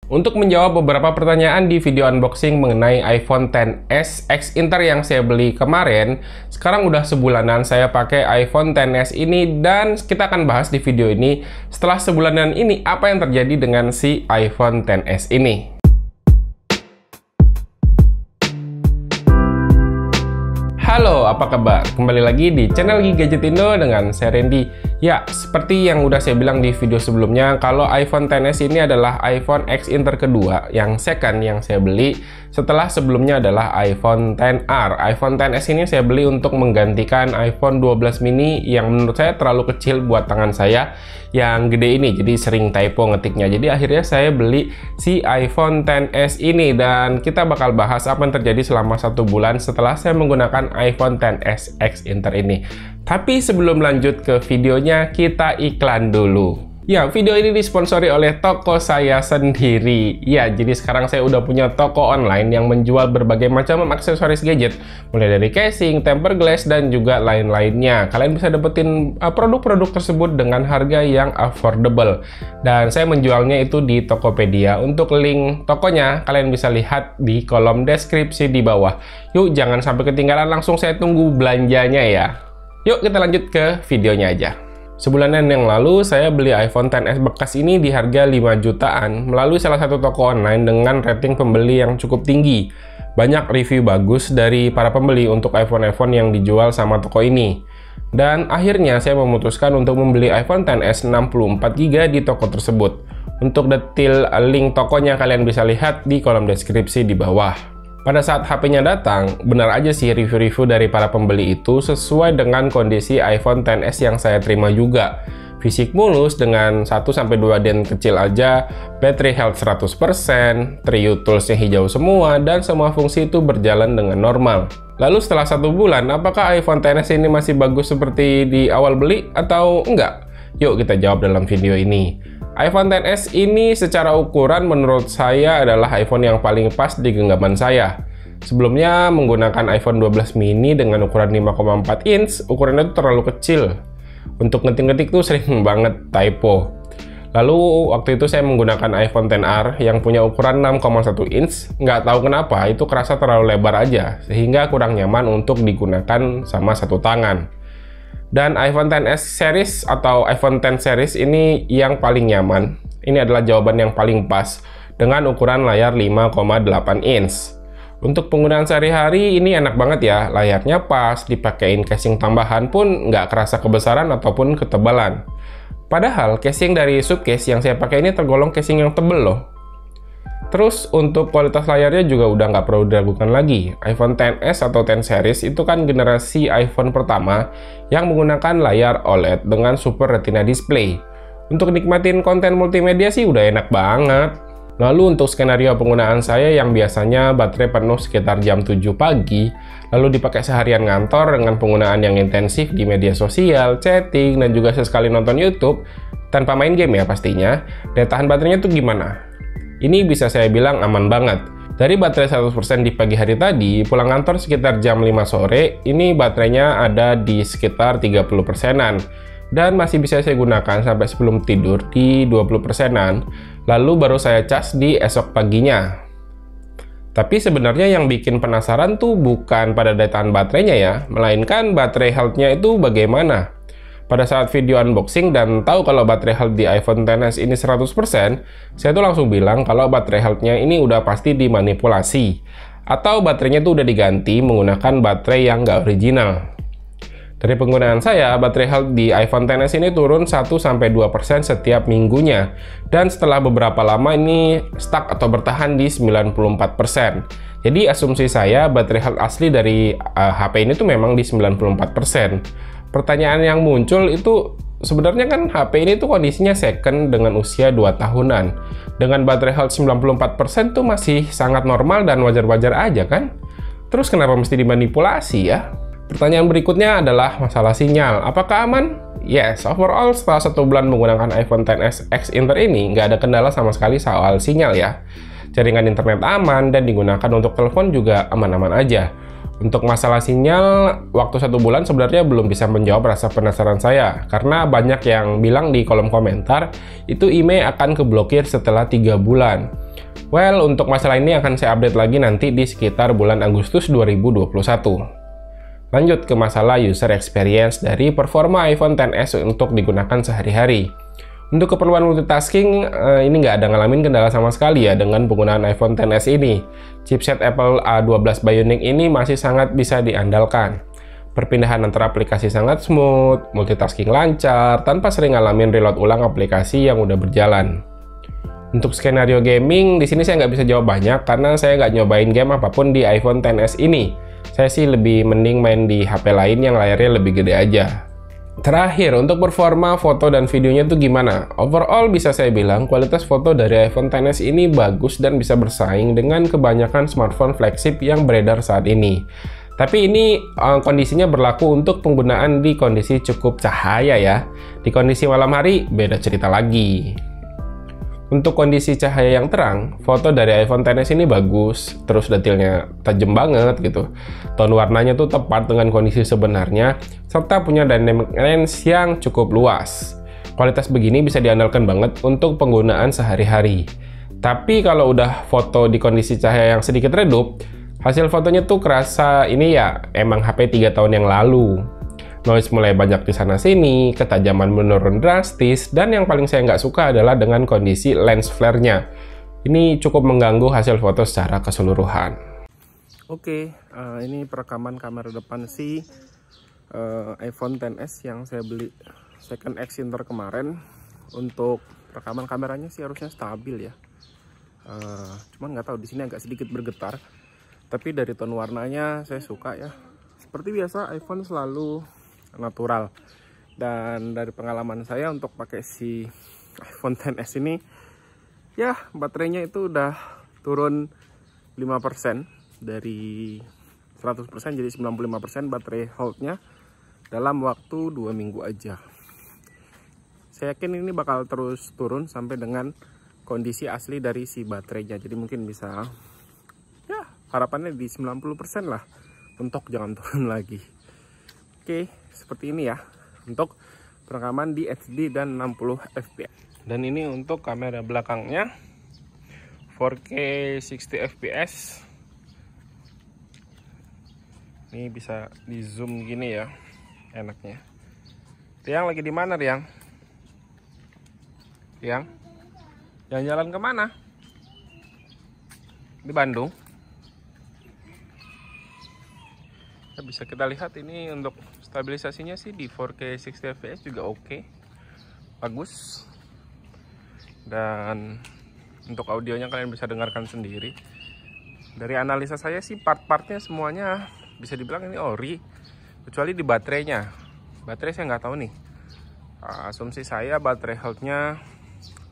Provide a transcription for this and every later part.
Untuk menjawab beberapa pertanyaan di video unboxing mengenai iPhone XS X Inter yang saya beli kemarin, sekarang udah sebulanan saya pakai iPhone XS ini, dan kita akan bahas di video ini setelah sebulanan ini apa yang terjadi dengan si iPhone XS ini. Halo, apa kabar? Kembali lagi di channel Gadget Indo dengan saya Randy. Ya, seperti yang udah saya bilang di video sebelumnya, kalau iPhone XS ini adalah iPhone X Inter kedua, yang second yang saya beli setelah sebelumnya adalah iPhone XR. iPhone XS ini saya beli untuk menggantikan iPhone 12 mini yang menurut saya terlalu kecil buat tangan saya yang gede ini, jadi sering typo ngetiknya. Jadi akhirnya saya beli si iPhone XS ini, dan kita bakal bahas apa yang terjadi selama 1 bulan setelah saya menggunakan iPhone XS X Inter ini. Tapi sebelum lanjut ke videonya, kita iklan dulu. Ya, video ini disponsori oleh toko saya sendiri. Ya, jadi sekarang saya udah punya toko online yang menjual berbagai macam aksesoris gadget, mulai dari casing, tempered glass, dan juga lain-lainnya. Kalian bisa dapetin produk-produk tersebut dengan harga yang affordable. Dan saya menjualnya itu di Tokopedia. Untuk link tokonya, kalian bisa lihat di kolom deskripsi di bawah. Yuk, jangan sampai ketinggalan, langsung saya tunggu belanjanya ya. Yuk, kita lanjut ke videonya aja. Sebulanan yang lalu, saya beli iPhone XS bekas ini di harga 5 jutaan melalui salah satu toko online dengan rating pembeli yang cukup tinggi. Banyak review bagus dari para pembeli untuk iPhone-iPhone yang dijual sama toko ini. Dan akhirnya saya memutuskan untuk membeli iPhone XS 64GB di toko tersebut. Untuk detail link tokonya kalian bisa lihat di kolom deskripsi di bawah. Pada saat HP-nya datang, benar aja sih review-review dari para pembeli itu sesuai dengan kondisi iPhone XS yang saya terima juga. Fisik mulus dengan 1-2 den kecil aja, battery health 100%, True Tools-nya hijau semua, dan semua fungsi itu berjalan dengan normal. Lalu setelah 1 bulan, apakah iPhone XS ini masih bagus seperti di awal beli atau enggak? Yuk kita jawab dalam video ini. iPhone XS ini secara ukuran menurut saya adalah iPhone yang paling pas di genggaman saya. Sebelumnya menggunakan iPhone 12 mini dengan ukuran 5,4 inch, ukurannya itu terlalu kecil. Untuk ngetik-ngetik tuh sering banget typo. Lalu waktu itu saya menggunakan iPhone XR yang punya ukuran 6,1 inch, nggak tahu kenapa itu kerasa terlalu lebar aja, sehingga kurang nyaman untuk digunakan sama satu tangan. Dan iPhone XS series atau iPhone X series ini yang paling nyaman. Ini adalah jawaban yang paling pas dengan ukuran layar 5,8 inch. Untuk penggunaan sehari-hari ini enak banget ya, layarnya pas, dipakein casing tambahan pun nggak kerasa kebesaran ataupun ketebalan. Padahal casing dari Subcase yang saya pakai ini tergolong casing yang tebel loh. Terus untuk kualitas layarnya juga udah nggak perlu diragukan lagi. iPhone XS atau X series itu kan generasi iPhone pertama yang menggunakan layar OLED dengan Super Retina display. Untuk nikmatin konten multimedia sih udah enak banget. Lalu untuk skenario penggunaan saya yang biasanya baterai penuh sekitar jam 7 pagi, lalu dipakai seharian ngantor dengan penggunaan yang intensif di media sosial, chatting, dan juga sesekali nonton YouTube, tanpa main game ya pastinya, daya tahan baterainya tuh gimana? Ini bisa saya bilang aman banget. Dari baterai 100% di pagi hari tadi, pulang kantor sekitar jam 5 sore, ini baterainya ada di sekitar 30%-an. Dan masih bisa saya gunakan sampai sebelum tidur di 20%-an, lalu baru saya cas di esok paginya. Tapi sebenarnya yang bikin penasaran tuh bukan pada daya tahan baterainya ya, melainkan baterai health-nya itu bagaimana. Pada saat video unboxing dan tahu kalau baterai health di iPhone XS ini 100%, saya tuh langsung bilang kalau baterai health-nya ini udah pasti dimanipulasi. Atau baterainya tuh udah diganti menggunakan baterai yang nggak original. Dari penggunaan saya, baterai health di iPhone XS ini turun 1-2% setiap minggunya. Dan setelah beberapa lama ini stuck atau bertahan di 94%. Jadi asumsi saya baterai health asli dari HP ini tuh memang di 94%. Pertanyaan yang muncul itu sebenarnya kan HP ini tuh kondisinya second dengan usia 2 tahunan. Dengan baterai health 94% tuh masih sangat normal dan wajar-wajar aja kan? Terus kenapa mesti dimanipulasi ya? Pertanyaan berikutnya adalah masalah sinyal. Apakah aman? Yes, overall setelah 1 bulan menggunakan iPhone XS X Inter ini nggak ada kendala sama sekali soal sinyal ya. Jaringan internet aman dan digunakan untuk telepon juga aman-aman aja. Untuk masalah sinyal, waktu 1 bulan sebenarnya belum bisa menjawab rasa penasaran saya, karena banyak yang bilang di kolom komentar, itu IMEI akan keblokir setelah 3 bulan. Well, untuk masalah ini akan saya update lagi nanti di sekitar bulan Agustus 2021. Lanjut ke masalah user experience dari performa iPhone XS untuk digunakan sehari-hari. Untuk keperluan multitasking, ini nggak ada ngalamin kendala sama sekali ya dengan penggunaan iPhone XS ini. Chipset Apple A12 Bionic ini masih sangat bisa diandalkan. Perpindahan antara aplikasi sangat smooth, multitasking lancar, tanpa sering ngalamin reload ulang aplikasi yang udah berjalan. Untuk skenario gaming, di sini saya nggak bisa jawab banyak karena saya nggak nyobain game apapun di iPhone XS ini. Saya sih lebih mending main di HP lain yang layarnya lebih gede aja. Terakhir, untuk performa foto dan videonya tuh gimana? Overall bisa saya bilang kualitas foto dari iPhone XS ini bagus dan bisa bersaing dengan kebanyakan smartphone flagship yang beredar saat ini. Tapi ini kondisinya berlaku untuk penggunaan di kondisi cukup cahaya ya. Di kondisi malam hari beda cerita lagi. Untuk kondisi cahaya yang terang, foto dari iPhone XS ini bagus, terus detailnya tajam banget gitu. Tone warnanya tuh tepat dengan kondisi sebenarnya, serta punya dynamic range yang cukup luas. Kualitas begini bisa diandalkan banget untuk penggunaan sehari-hari. Tapi kalau udah foto di kondisi cahaya yang sedikit redup, hasil fotonya tuh kerasa ini ya emang HP 3 tahun yang lalu. Noise mulai banyak di sana-sini, ketajaman menurun drastis, dan yang paling saya nggak suka adalah dengan kondisi lens flare-nya. Ini cukup mengganggu hasil foto secara keseluruhan. Oke, ini perekaman kamera depan si iPhone XS yang saya beli second X Inter kemarin. Untuk rekaman kameranya sih harusnya stabil ya. Cuman nggak tahu, di sini agak sedikit bergetar. Tapi dari tone warnanya saya suka ya. Seperti biasa, iPhone selalu natural, dan dari pengalaman saya untuk pakai si iPhone XS ini ya, baterainya itu udah turun 5% dari 100% jadi 95% baterai health-nya dalam waktu 2 minggu aja. Saya yakin ini bakal terus turun sampai dengan kondisi asli dari si baterainya, jadi mungkin bisa ya harapannya di 90% lah, untuk jangan turun lagi. Oke, seperti ini ya untuk perekaman di HD dan 60 fps. Dan ini untuk kamera belakangnya 4K 60 fps. Ini bisa di zoom gini ya, enaknya. Riang lagi di mana, Riang? Riang? Jalan-jalan kemana? Di Bandung. Bisa kita lihat ini untuk stabilisasinya sih di 4K 60 fps juga oke, bagus. Dan untuk audionya kalian bisa dengarkan sendiri. Dari analisa saya sih part-partnya semuanya bisa dibilang ini ori, kecuali di baterainya. Baterai saya nggak tahu nih. Asumsi saya baterai health-nya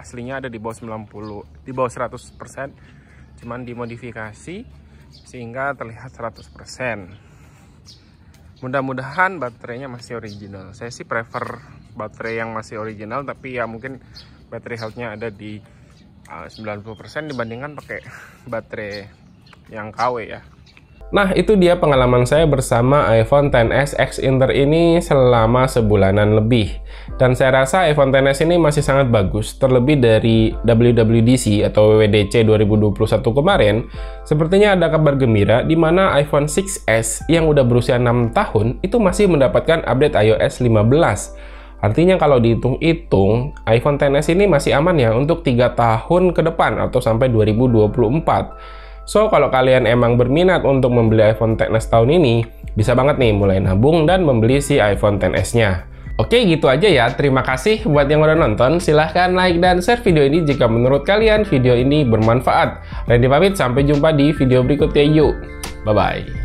aslinya ada di bawah 90, di bawah 100%, cuman dimodifikasi sehingga terlihat 100%. Mudah-mudahan baterainya masih original. Saya sih prefer baterai yang masih original, tapi ya mungkin baterai health-nya ada di 90% dibandingkan pakai baterai yang KW ya. Nah, itu dia pengalaman saya bersama iPhone XS X Inter ini selama sebulanan lebih. Dan saya rasa iPhone XS ini masih sangat bagus, terlebih dari WWDC atau WWDC 2021 kemarin. Sepertinya ada kabar gembira di mana iPhone 6s yang udah berusia 6 tahun itu masih mendapatkan update iOS 15. Artinya kalau dihitung-hitung, iPhone XS ini masih aman ya untuk 3 tahun ke depan atau sampai 2024. So, kalau kalian emang berminat untuk membeli iPhone XS tahun ini, bisa banget nih mulai nabung dan membeli si iPhone XS-nya. Oke, gitu aja ya. Terima kasih buat yang udah nonton. Silahkan like dan share video ini jika menurut kalian video ini bermanfaat. Randy pamit, sampai jumpa di video berikutnya. Yuk, bye-bye.